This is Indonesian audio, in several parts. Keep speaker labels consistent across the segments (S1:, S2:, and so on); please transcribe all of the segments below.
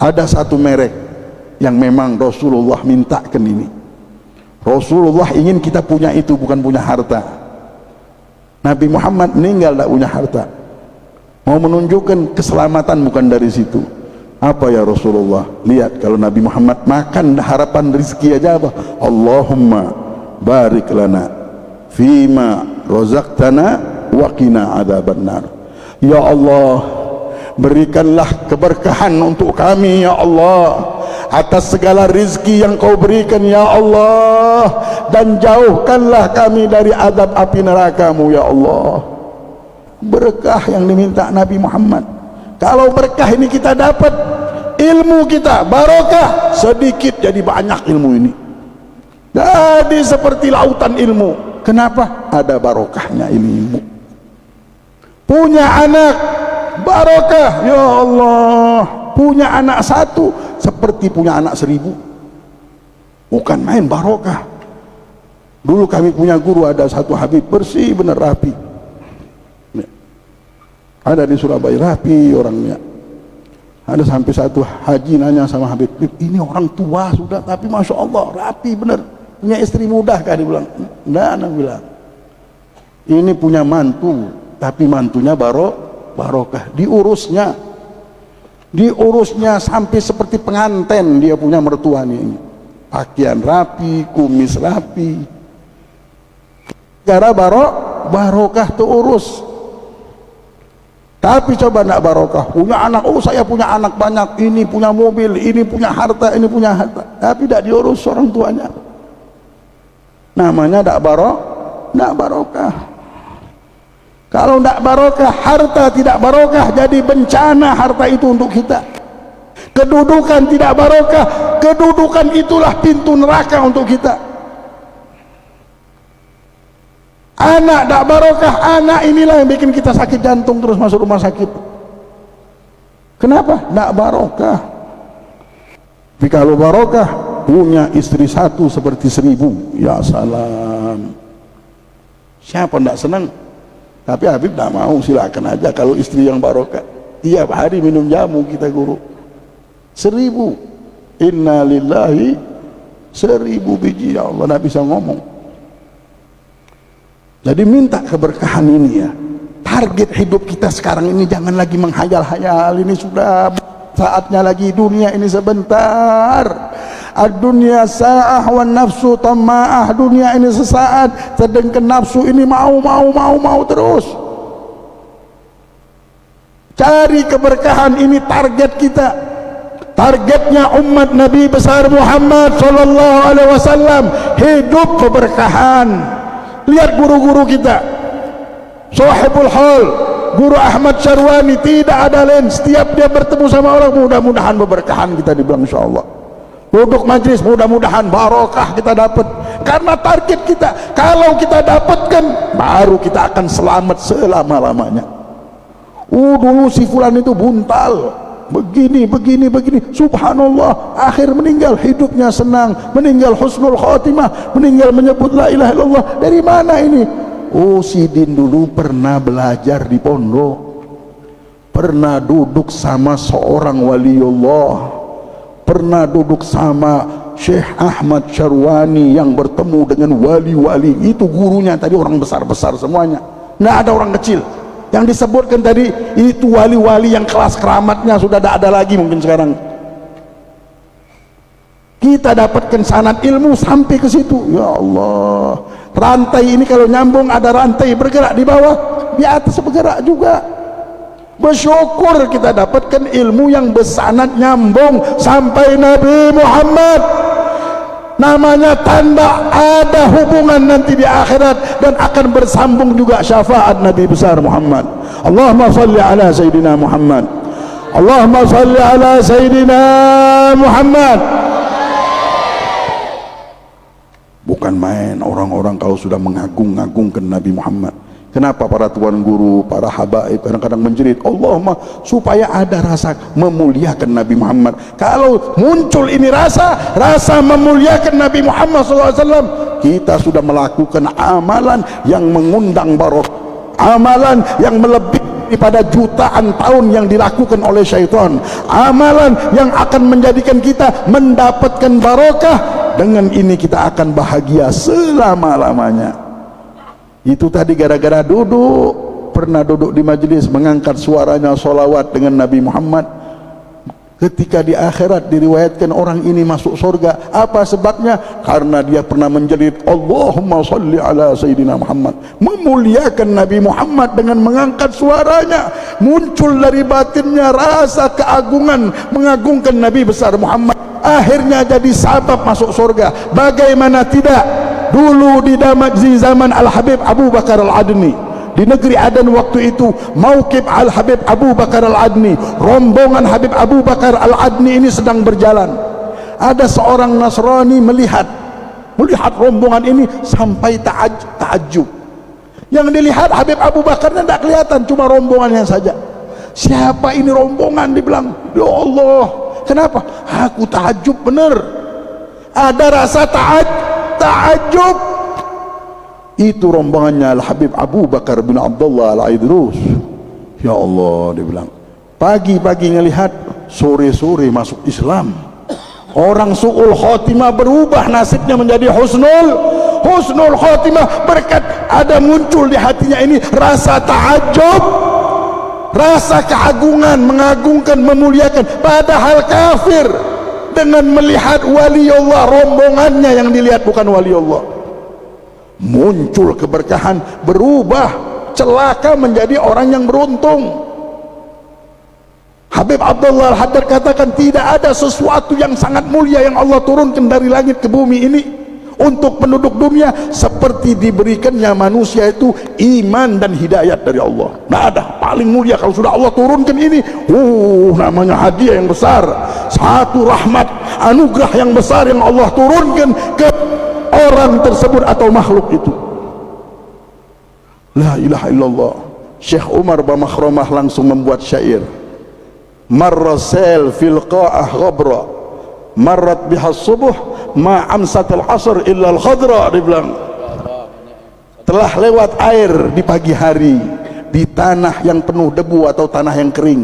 S1: Ada satu merek yang memang Rasulullah mintakan ini. Rasulullah ingin kita punya itu, bukan punya harta. Nabi Muhammad meninggal tak punya harta, mau menunjukkan keselamatan bukan dari situ. Apa ya Rasulullah? Lihat kalau Nabi Muhammad makan, harapan rezeki aja apa? Allahumma barik lana fima razaqtana wa qina adzabannar. Ya Allah, berikanlah keberkahan untuk kami ya Allah atas segala rizki yang kau berikan ya Allah, dan jauhkanlah kami dari azab api neraka-Mu ya Allah. Berkah yang diminta Nabi Muhammad. Kalau berkah ini kita dapat, ilmu kita barokah, sedikit jadi banyak ilmu ini, jadi seperti lautan ilmu. Kenapa? Ada barokahnya ini ilmu. Punya anak barokah ya Allah, punya anak satu seperti punya anak 1000, bukan main barokah. Dulu kami punya guru, ada satu Habib, bersih bener, rapi, ada di Surabaya, rapi orangnya. Ada sampai satu haji nanya sama Habib, ini orang tua sudah tapi Masya Allah rapi bener, punya istri muda kah? Dia bilang enggak. Anak bilang ini punya mantu, tapi mantunya barokah, diurusnya sampai seperti pengantin. Dia punya mertuanya ini, pakaian rapi, kumis rapi, gara barokah tuh urus. Tapi coba nak barokah, punya anak, oh saya punya anak banyak, ini punya mobil, ini punya harta, tapi tidak diurus orang tuanya, namanya tidak barokah. Kalau tidak barokah, harta tidak barokah, jadi bencana harta itu untuk kita. Kedudukan tidak barokah, kedudukan itulah pintu neraka untuk kita. Anak tak barokah, anak inilah yang bikin kita sakit jantung terus masuk rumah sakit. Kenapa? Tak barokah. Tapi kalau barokah, punya istri satu seperti 1000, ya salam. Siapa tidak senang? Tapi Habib tak mau, silakan aja kalau istri yang barokah. Tiap hari minum jamu kita guru 1000. Inna lillahi 1000 biji, ya Allah, tak bisa ngomong. Jadi minta keberkahan ini ya. Target hidup kita sekarang ini jangan lagi menghayal-hayal, ini sudah saatnya lagi, dunia ini sebentar. Ad-dunya sa'ah wan nafsu tamma'ah. Dunia ini sesaat, sedangkan nafsu ini mau terus. Cari keberkahan, ini target kita. Targetnya umat Nabi besar Muhammad sallallahu alaihi wasallam, hidup keberkahan. Lihat guru-guru kita, Sohibul Hal, Guru Ahmad Syarwani, tidak ada lain, setiap dia bertemu sama orang, mudah-mudahan berberkahan kita, dibilang insyaallah. Duduk majlis, mudah-mudahan barokah kita dapat, karena target kita. Kalau kita dapatkan, baru kita akan selamat selama-lamanya. Dulu si fulan itu buntal, begini, subhanallah, akhir meninggal hidupnya senang, meninggal husnul khatimah, meninggal menyebut la ilaha illallah. Dari mana ini? Oh, Sidin dulu pernah belajar di pondok, pernah duduk sama seorang waliullah, pernah duduk sama Syekh Ahmad Syarwani yang bertemu dengan wali-wali. Itu gurunya tadi, orang besar-besar semuanya, nggak ada orang kecil. Yang disebutkan tadi itu wali-wali yang kelas keramatnya sudah tidak ada lagi mungkin sekarang. Kita dapatkan sanad ilmu sampai ke situ. Ya Allah, rantai ini kalau nyambung, ada rantai bergerak di bawah, di atas bergerak juga. Bersyukur kita dapatkan ilmu yang bersanad nyambung sampai Nabi Muhammad. Namanya tanda ada hubungan nanti di akhirat, dan akan bersambung juga syafaat Nabi besar Muhammad. Allahumma salli ala Sayyidina Muhammad, Allahumma salli ala Sayyidina Muhammad. Bukan main orang-orang kalau sudah mengagung-agungkan Nabi Muhammad. Kenapa para tuan guru, para habaib kadang-kadang menjerit Allahumma, supaya ada rasa memuliakan Nabi Muhammad. Kalau muncul ini rasa memuliakan Nabi Muhammad SAW, kita sudah melakukan amalan yang mengundang barokah, amalan yang melebihi daripada jutaan tahun yang dilakukan oleh syaitan. Amalan yang akan menjadikan kita mendapatkan barokah, dengan ini kita akan bahagia selama-lamanya. Itu tadi gara-gara pernah duduk di majelis mengangkat suaranya sholawat dengan Nabi Muhammad. Ketika di akhirat diriwayatkan orang ini masuk surga. Apa sebabnya? Karena dia pernah menjerit Allahumma salli ala Sayyidina Muhammad, memuliakan Nabi Muhammad dengan mengangkat suaranya. Muncul dari batinnya rasa keagungan, mengagungkan Nabi besar Muhammad. Akhirnya jadi sabab masuk surga. Bagaimana tidak? Dulu di zaman Al-Habib Abu Bakar Al-Adni, di negeri Aden waktu itu, Mauqif Al-Habib Abu Bakar Al-Adni, rombongan Habib Abu Bakar Al-Adni ini sedang berjalan. Ada seorang Nasrani melihat rombongan ini sampai ta'ajub. Yang dilihat Habib Abu Bakarnya tidak kelihatan, cuma rombongannya saja. Siapa ini rombongan? Dibilang, ya Allah. Kenapa? Aku ta'ajub benar. Ada rasa ta'ajub. Itu rombongannya Al-Habib Abu Bakar bin Abdullah Al-Aidrus. Ya Allah, dia bilang, pagi-pagi ngelihat, sore-sore masuk Islam. Orang su'ul khotimah berubah nasibnya menjadi husnul khotimah, berkat ada muncul di hatinya ini rasa ta'ajub, rasa keagungan, mengagungkan, memuliakan, padahal kafir. Dengan melihat waliullah, rombongannya yang dilihat bukan waliullah, muncul keberkahan, berubah celaka menjadi orang yang beruntung. Habib Abdullah Al-Haddad katakan, tidak ada sesuatu yang sangat mulia yang Allah turunkan dari langit ke bumi ini untuk penduduk dunia seperti diberikannya manusia itu iman dan hidayat dari Allah. Tidak ada paling mulia kalau sudah Allah turunkan ini. Namanya hadiah yang besar, satu rahmat, anugerah yang besar yang Allah turunkan ke orang tersebut atau makhluk itu. La ilaha illallah. Syekh Umar Bamakhromah langsung membuat syair, marrasel fil qa'ah ghabra, marrat bihas subuh ma amsatil asr illa al khadra. Dia bilang, telah lewat air di pagi hari di tanah yang penuh debu atau tanah yang kering.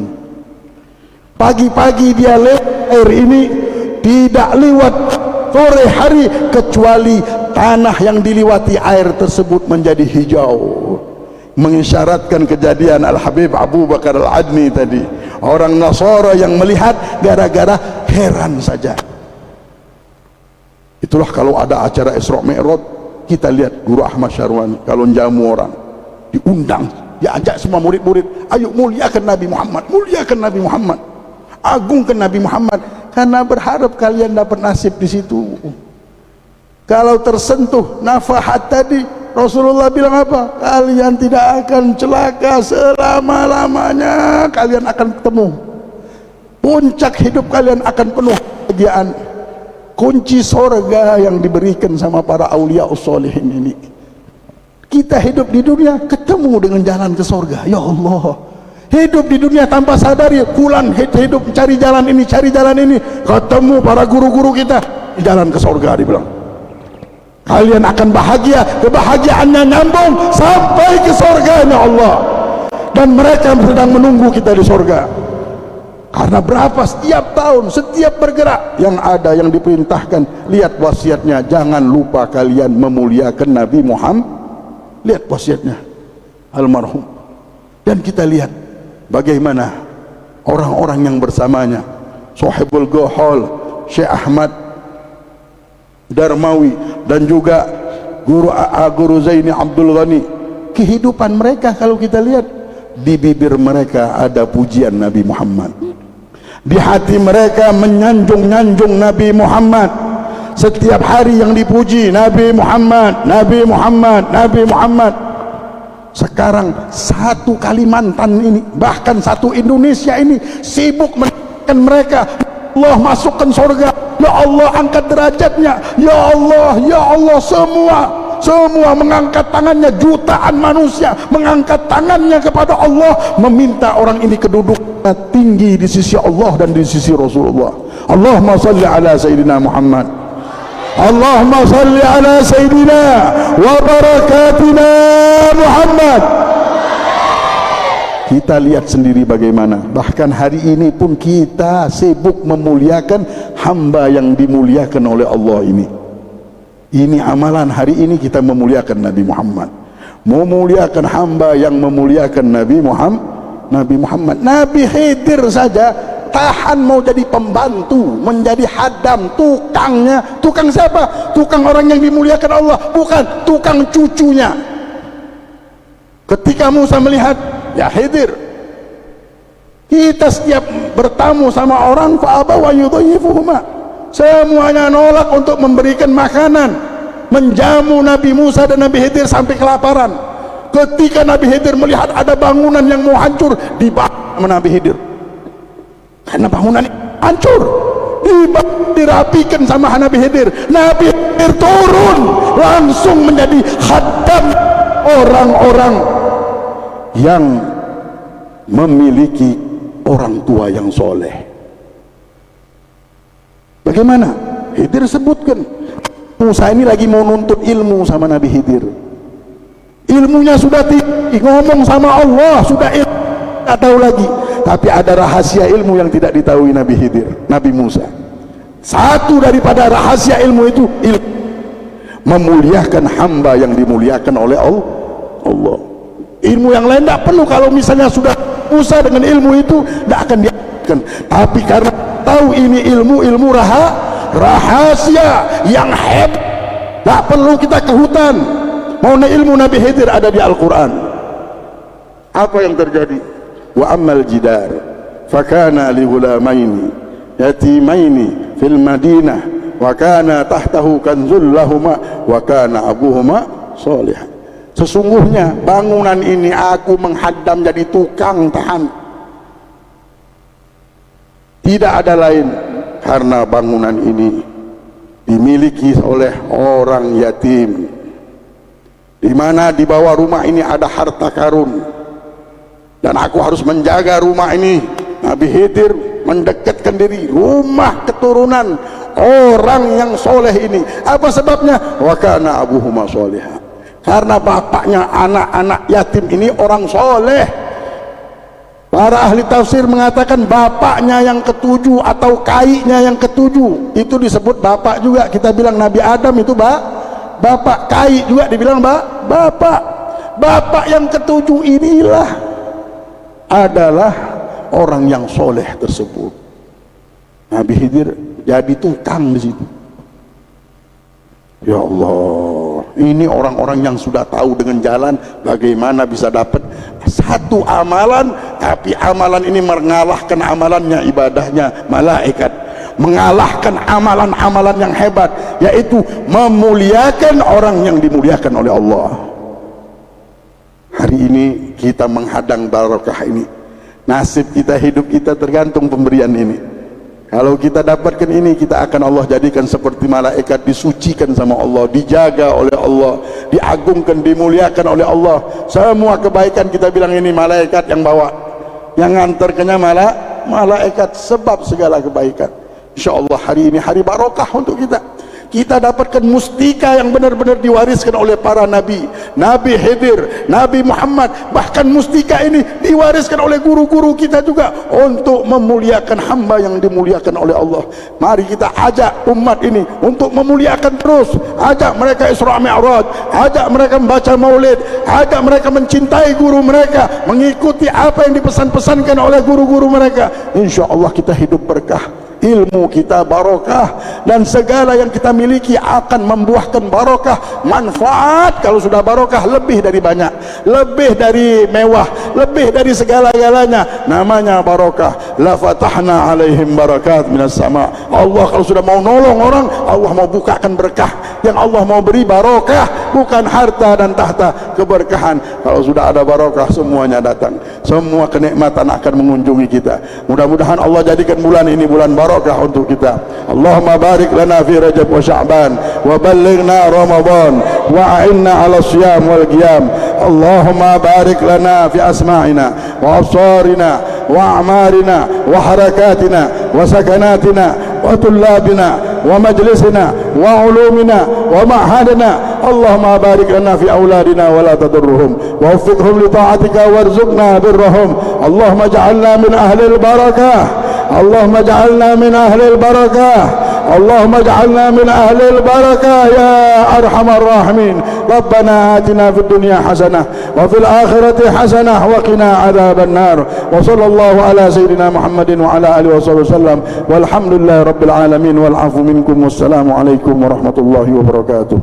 S1: Pagi-pagi dia lewat air ini, tidak lewat sore hari kecuali tanah yang diliwati air tersebut menjadi hijau, mengisyaratkan kejadian Al-Habib Abu Bakar Al-Adni tadi. Orang Nasara yang melihat gara-gara heran saja. Itulah kalau ada acara Isra Mi'raj, kita lihat Guru Ahmad Syarwani kalau jamu orang, diundang, diajak semua murid-murid, ayo muliakan Nabi Muhammad, muliakan Nabi Muhammad, agungkan Nabi Muhammad, karena berharap kalian dapat nasib di situ. Kalau tersentuh nafahat tadi, Rasulullah bilang apa? Kalian tidak akan celaka selama-lamanya, kalian akan ketemu puncak hidup, kalian akan penuh kebahagiaan. Kunci sorga yang diberikan sama para aulia ussolihin ini. Kita hidup di dunia ketemu dengan jalan ke sorga. Ya Allah, hidup di dunia tanpa sadari, pulang hidup cari jalan ini, ketemu para guru-guru kita, jalan ke sorga. Dibilang kalian akan bahagia, kebahagiaannya nyambung sampai ke sorganya Allah, dan mereka sedang menunggu kita di sorga. Karena berapa setiap tahun, setiap bergerak yang ada, yang diperintahkan, lihat wasiatnya, jangan lupa kalian memuliakan Nabi Muhammad. Lihat wasiatnya almarhum, dan kita lihat bagaimana orang-orang yang bersamanya, Sohibul Gohol, Syekh Ahmad Darmawi, dan juga Guru Zaini Abdul Ghani. Kehidupan mereka kalau kita lihat, di bibir mereka ada pujian Nabi Muhammad, di hati mereka menyanjung-nyanjung Nabi Muhammad. Setiap hari yang dipuji Nabi Muhammad, Nabi Muhammad, Nabi Muhammad. Sekarang satu Kalimantan ini, bahkan satu Indonesia ini sibuk menekan mereka. Allah masukkan surga, ya Allah angkat derajatnya, ya Allah, semua mengangkat tangannya, jutaan manusia mengangkat tangannya kepada Allah, meminta orang ini kedudukan tinggi di sisi Allah dan di sisi Rasulullah. Allahumma salli ala Sayyidina Muhammad, Allahumma salli ala Sayyidina wa barakatina Muhammad. Kita lihat sendiri bagaimana, bahkan hari ini pun kita sibuk memuliakan hamba yang dimuliakan oleh Allah ini. Ini amalan hari ini, kita memuliakan Nabi Muhammad, memuliakan hamba yang memuliakan Nabi Muhammad. Nabi Khidir saja tahan mau jadi pembantu, menjadi hadam, tukangnya. Tukang siapa? Tukang orang yang dimuliakan Allah, bukan tukang cucunya. Ketika Musa melihat, ya Khidir, kita setiap bertamu sama orang, fa'aba wa yudhayifuhuma, semuanya nolak untuk memberikan makanan, menjamu Nabi Musa dan Nabi Khidir sampai kelaparan. Ketika Nabi Khidir melihat ada bangunan yang mau hancur, dibangun sama Nabi Khidir. Karena bangunan hancur, dirapikan sama Nabi Khidir. Nabi Khidir turun langsung menjadi khaddam orang-orang yang memiliki orang tua yang soleh. Bagaimana? Khidir sebutkan, Musa ini lagi mau nuntut ilmu sama Nabi Khidir. Ilmunya sudah tinggi, ngomong sama Allah sudah ilmu, tak tahu lagi. Tapi ada rahasia ilmu yang tidak diketahui Nabi Khidir, Nabi Musa. Satu daripada rahasia ilmu itu, ilmu memuliakan hamba yang dimuliakan oleh Allah. Ilmu yang lain tidak perlu. Kalau misalnya sudah Musa dengan ilmu itu, tidak akan diajarkan. Tapi karena tahu ini ilmu rahasia yang hebat, tidak perlu kita ke hutan. Mau ilmu Nabi Khidir ada di Al-Quran. Apa yang terjadi? Wa ammal jidar fakana li ghulamaini yatimaini fil madinah wa kana tahtahu kanzul lahuma wa kana abuhuma sholihan. Sesungguhnya bangunan ini aku menghadam jadi tukang tahan, tidak ada lain karena bangunan ini dimiliki oleh orang yatim, di mana di bawah rumah ini ada harta karun, dan aku harus menjaga rumah ini. Nabi Khidir mendekatkan diri, rumah keturunan orang yang soleh ini. Apa sebabnya? Wa kana abuhuma sholiha, karena bapaknya anak-anak yatim ini orang soleh. Para ahli tafsir mengatakan bapaknya yang ketujuh atau kaiknya yang ketujuh itu disebut bapak juga. Kita bilang Nabi Adam itu bapak, kai juga dibilang bapak. Bapak yang ketujuh inilah adalah orang yang soleh tersebut. Nabi Khidir jadi tukang di situ. Ya Allah, ini orang-orang yang sudah tahu dengan jalan bagaimana bisa dapat satu amalan, tapi amalan ini mengalahkan amalannya ibadahnya malaikat, mengalahkan amalan-amalan yang hebat, yaitu memuliakan orang yang dimuliakan oleh Allah. Hari ini kita menghadang barokah ini. Nasib kita, hidup kita tergantung pemberian ini. Kalau kita dapatkan ini, kita akan Allah jadikan seperti malaikat, disucikan sama Allah, dijaga oleh Allah, diagungkan, dimuliakan oleh Allah. Semua kebaikan kita bilang ini malaikat yang bawa, yang ngantarkannya malaikat, sebab segala kebaikan. InsyaAllah hari ini hari barokah untuk kita. Kita dapatkan mustika yang benar-benar diwariskan oleh para nabi, Nabi Khidir, Nabi Muhammad. Bahkan mustika ini diwariskan oleh guru-guru kita juga untuk memuliakan hamba yang dimuliakan oleh Allah. Mari kita ajak umat ini untuk memuliakan terus, ajak mereka Isra Mi'raj, ajak mereka membaca maulid, ajak mereka mencintai guru mereka, mengikuti apa yang dipesan-pesankan oleh guru-guru mereka. InsyaAllah kita hidup berkah, ilmu kita barokah, dan segala yang kita miliki akan membuahkan barokah, manfaat. Kalau sudah barokah, lebih dari banyak, lebih dari mewah, lebih dari segala-galanya. Namanya barokah. La fatahna alaihim barakat minas sama. Allah kalau sudah mau nolong orang, Allah mau bukakan berkah. Yang Allah mau beri barokah, bukan harta dan tahta, keberkahan. Kalau sudah ada barokah, semuanya datang, semua kenikmatan akan mengunjungi kita. Mudah-mudahan Allah jadikan bulan ini bulan barokah untuk kita. Allahumma barik lana fi Rajab wa Sya'ban wa ballighna Ramadan wa a'inna 'ala siyam wal qiyam. Allahumma barik lana fi asma'ina wa absarina wa a'marina wa harakatina wa sakanatina wa tullabina ومجلسنا وعلومنا ومعهدنا. اللهم بارك لنا في أولادنا ولا تضرهم، ووفقهم لطاعتك وارزقنا برهم. اللهم اجعلنا من أهل البركة، اللهم اجعلنا من أهل البركة، اللهم اجعلنا من أهل البركة يا أرحم الراحمين. ربنا آتنا في الدنيا حسنة وفي الآخرة حسنة وقنا عذاب النار. وصلى الله على سيدنا محمد وعلى آله وصحبه وسلم، والحمد لله رب العالمين، والعفو منكم، والسلام عليكم ورحمة الله وبركاته.